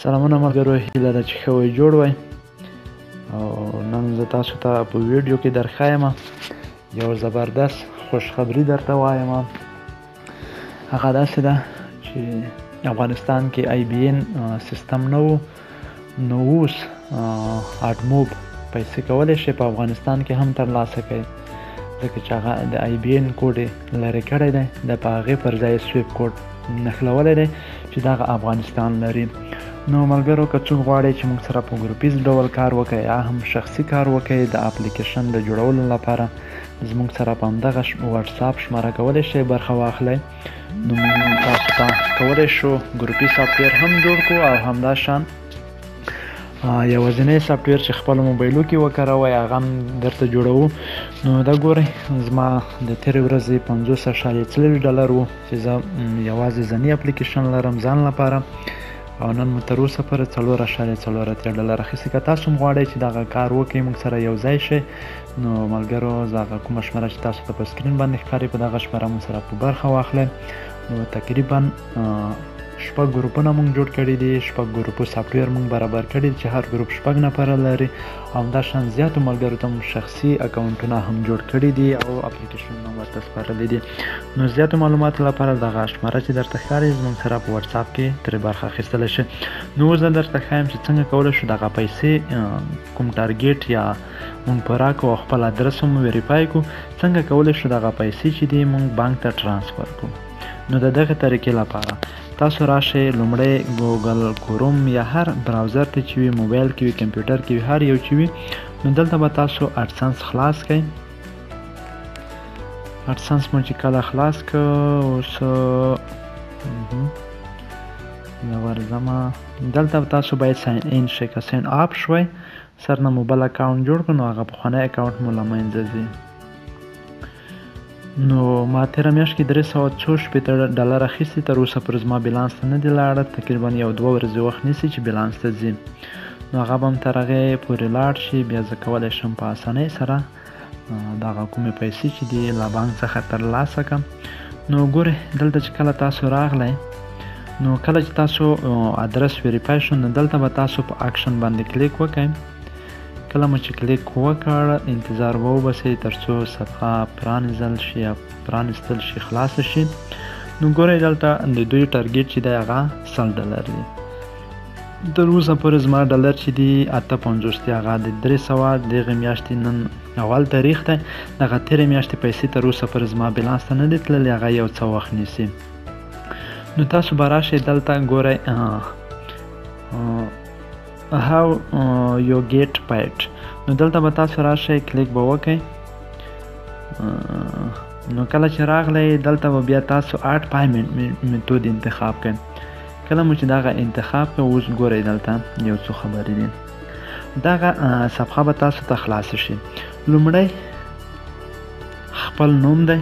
سلامونه ملګرو، هیله ده چې ښه وئ، جوړ وئ. او نن زه تاسو ته په ویډیو کې درښایم یو زبردست خوشخبري درته وایم. هغه داسې ده چې افغانستان کې IBN سیستم نه و، نو اوس اډموب پیسې کولی شي په افغانستان کې هم ترلاسه کوي، ځکه چې هغه د IBN کوډ یې لرې کړی دی، د په هغې پر ځای سویپ کوډ نښلولی دی چې دغه افغانستان لري. نو ملګرو، که څوک غواړئ چې موږ سره په ګروپیز ډول کار وکړئ یا هم شخصي کار وکړئ د اپلیکیشن د جوړولو لپاره، زموږ سره په همدغه واتساپ شماره کولی شئ برخه واخلئ. نو موږ تاسو ته کولی شو ګروپي سافټویر هم جوړ کړو او همداشان یوازینی سافټویر چې خپلو موبایلو کې وکاروئ هغه هم درته جوړوو. نو دا ګورئ، زما د تېرې ورځې $50.40 و چې زه یوازې ځني اپلیکیشن لرم ځان لپاره، او نن مو تر اوسه پورې $4.80 اخیستي. که تاسو هم غواړئ چې دغه کار وکړئ، موږ سره یو ځای شئ، نو ملګرو زه هغه کومه شمېره چې تاسو ته په سکرین باندې ښکاري په دغه شمېره موږ سره په برخه واخلئ. نو تقریبا 6 ګروپونه موږ جوړ کړي دي، 6 ګروپو سافټویر موږ برابر کړي دي چې هر ګروپ 6 نفره لري، او همداشان زیاتو ملګرو ته موږ شخصي اکاونټونه هم جوړ کړي دي او اپلیکیشنونه ورته سپارلي دي. نو زیاتو معلوماتو لپاره دغه شماره چې درته ښکاري زموږ سره په واتساپ کې ترې برخه اخیستلی شئ. نو اوس زه درته ښایم چې څنګه کولی شو دغه پیسې کوم ټارګیټ یا موږ پوره کړو او خپل ادرس هم ویریفای کړو، څنګه کولی شو دغه پیسې چې دي موږ بانک ته ټرانسفر کړو. نو د دغه طریقې لپاره تاسو راشئ، لومړی ګوګل کروم یا هر براوزر ته چې وي، موبایل کې وي، کمپیوټر کې وي، هر یو چې وي، نو دلته به تاسو اډسنس خلاص کړئ. اډسنس مو چې کله خلاص کړ، اوس زه ورځمه، دلته تاسو باید ساین ان شئ. که ساین اپ شوئ، سر نه مو بل اکاونټ جوړ کړو، نو هغه پخوانی اکاونټ مو له منځه ځي. نو ما تېره میاشت کې $364 اخیستي، تر اوسه پورې زما بیلانس ته نه دي لاړه، تقریبا 1-2 ورځې وخت نیسي چې بیلانس ته ځي. نو هغه به هم تر هغې پورې لاړ شي، بیا زه کولی شم په اسانۍ سره دغه کومې پیسې چې دي له بانک څخه ترلاسه کړم. نو ګورئ، دلته چې کله تاسو راغلی، نو کله چې تاسو ادرس ویریفای شو، نو دلته به تاسو په اکشن باندې کلیک وکړئ. کله مو چې کلیک وکړ، انتظار به وباسئ تر څو صفحه پرانیستل شي، خلاصه شي. نو ګورئ، دلته د دوی ټارګیټ چې دی هغه $100 دی. تر اوسه پورې زما ډالر چې دي 58 دي، هغه د 300 دغې میاشتې نن اول تاریخ دی. دغه تېرې میاشتې پیسې تر اوسه پورې زما بیلانس ته نه دي تللې، هغه یو څه وخت نیسي. نو تاسو به راشئ، دلته ګورئ how you get paid. نو دلته به تاسو راشئ، کلیک به وکړئ. نو کله چې راغلی، دلته به بیا تاسو اډ پیمنټ میتود انتخاب کړئ. کله مو چې دغه انتخاب کړئ، اوس ګورئ دلته یو څو خبرې دي. دغه صفحه به تاسو ته خلاصه شي. لومړی خپل نوم دی،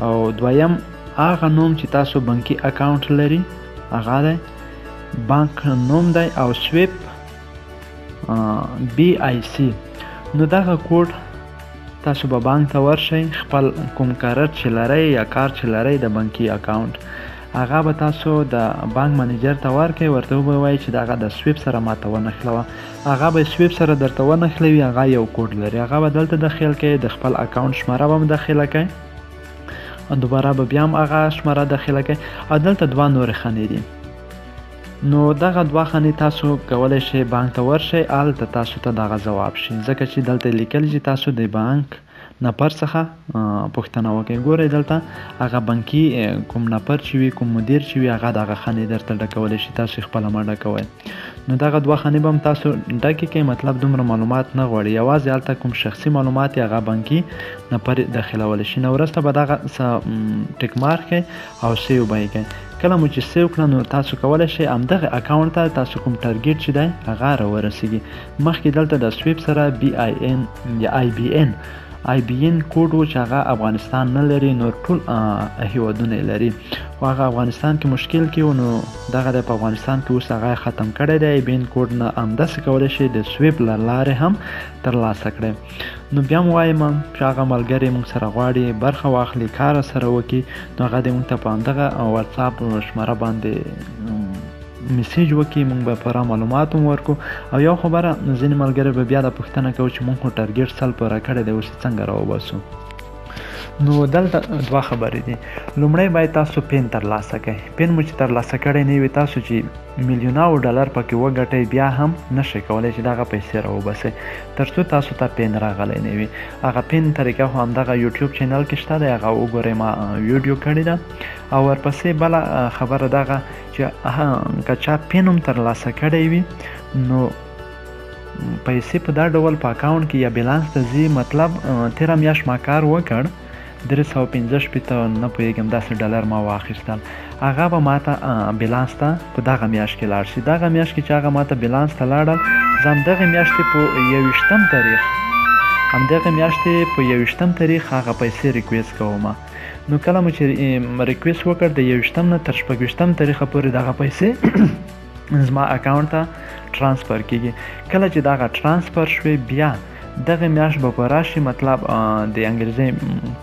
او دویم هغه نوم چې تاسو بانکي اکاونټ لري هغه دی، بانک نوم دی، او سویپ BIC. نو دغه کوډ تاسو به بانک ته ورشئ، خپل کوم کارت چې لرئ یا کار چې لرئ د بانکي اکاونټ، هغه به تاسو د بانک منیجر ته ورکړئ، ورته به ووایئ چې دغه د سویپ سره ماته ونښلوه. هغه به سویپ سره درته ونښلوي، هغه یو کوډ لري، هغه به دلته داخل کړئ، د خپل اکاونټ شماره به هم داخله کړئ، دوباره به بیا هم هغه شماره داخله کړئ، او دلته 2 نورې خانې دي. نو دغه 2 خانې تاسو کولی شئ بانک ته ورشئ، هلته تاسو ته دغه ځواب شي، ځکه چې دلته لیکلي چې تاسو د بانک نفر څخه پوښتنه وکړئ. ګورئ، دلته هغه بانکي کوم نفر چې وي، کوم مدیر چې وي، هغه دغه خانې درته ډکولی شي، تاسو یې خپله مه ډکوئ. نو دغه 2 خانې به هم تاسو ډکې کړئ، مطلب دومره معلومات نه غواړي، یوازې هلته کوم شخصي معلومات یې هغه بانکي نفر داخلولی شي. نو وروسته به دغه ټیک مارک کړئ او سیو به یې کړئ. کله مو چې سیو کړه، نو تاسو کولی شئ همدغه اکاونټ ته تاسو کوم ټارګیټ چې دی هغه راورسیږي. مخکې دلته د سویپ سره BIN یا IBN کوډ و چې هغه افغانستان نه لري، نور ټول هیوادونه یې لري، خو هغه افغانستان کې مشکل کې و، نو دغه دی په افغانستان کې اوس هغه ختم کړی دی. IBN کوډ نه همداسې کولی شئ د سویپ له لارې هم ترلاسه کړئ. نو بیا هم وایم چې هغه ملګری موږ سره غواړي برخه واخلي، کار سره وکړي، نو هغه دې موږ ته په همدغه واتساپ شماره باندې میسیج وکړي، موږ به پوره معلومات هم ورکړو. او یو خبره ځینې ملګري به بیا دا پوښتنه کوي چې موږ خو ټارګېټ 100 پوره کړی دی، اوس څنګه راوباسو؟ نو دلته دوه خبرې دي. لومړی باید تاسو پین ترلاسه کړئ. پین مو چې ترلاسه کړی نه وي، تاسو چې میلیوناو ډالر پکې وګټئ بیا هم نشئ کولی چې دغه پیسې راوباسئ تر څو تاسو ته پین راغلی نه وي. هغه پین طریقه خو همدغه یوټیوب چینل کې شته دی، هغه وګورئ، ما ویډیو کړې ده. او ورپسې بله خبره دغه چې که چا پین هم ترلاسه کړی وي نو پیسې په دا ډول په اکاونټ کې یا بیلانس ته ځي. مطلب تېره میاشت ما کار وکړ 365 نه پوهېږم داسې ډالر ما واخیستل، هغه به ما ته بیلانس ته په دغه میاشت کې لاړ شي. دغه میاشت کې چې هغه ما ته بیلانس ته لاړل، زه همدغې میاشتې په 21 تاریخ هغه پیسې ریکویست کوم. نو کله مو چې ریکویست وکړ د 21 نه تر 26 تاریخه پورې دغه پیسې زما اکاونټ ته ترانسفر کیږي. کله چې دغه ترانسفر شوې بیا دغه میاشت به په راشي، مطلب د انګریزي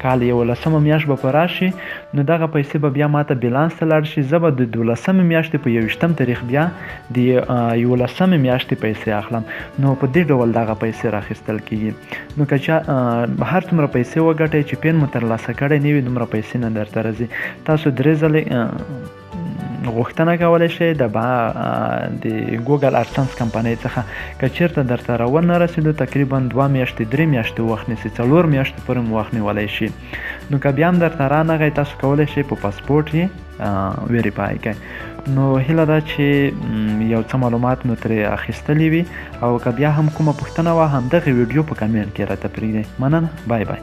کال 11مه میاشت به په راشي، نو دغه پیسې به بیا ماته بیلانس ته لاړ شي. زه به د 12مې میاشتې په 21 تاریخ بیا د 11مې میاشتې پیسې اخلم. نو په دې ډول دغه پیسې راخیستل کیږي. نو که چا هر څومره پیسې وګټئ چې پین مو ترلاسه کړی نه وي، دومره پیسې نه درته راځي. تاسو 3 ځلې غوښتنه کولی شئ د ګوګل ادسنس کمپنۍ څخه. که چېرته درته راونه رسېدو تقریبا 2 میاشتې 3 میاشتې وخت نیسي، 4 میاشتې پورې مو وخت نیولی شي. نو که بیا هم درته رانغی، تاسو کولی شئ په پاسپورټ یې ویریفای کړئ. نو هیله ده چې یو څه معلومات مو ترې اخیستلي وي، او که بیا هم کومه پوښتنه وه همدغې ویډیو په کمنټ کې راته پرېږدئ. مننه، بای بای.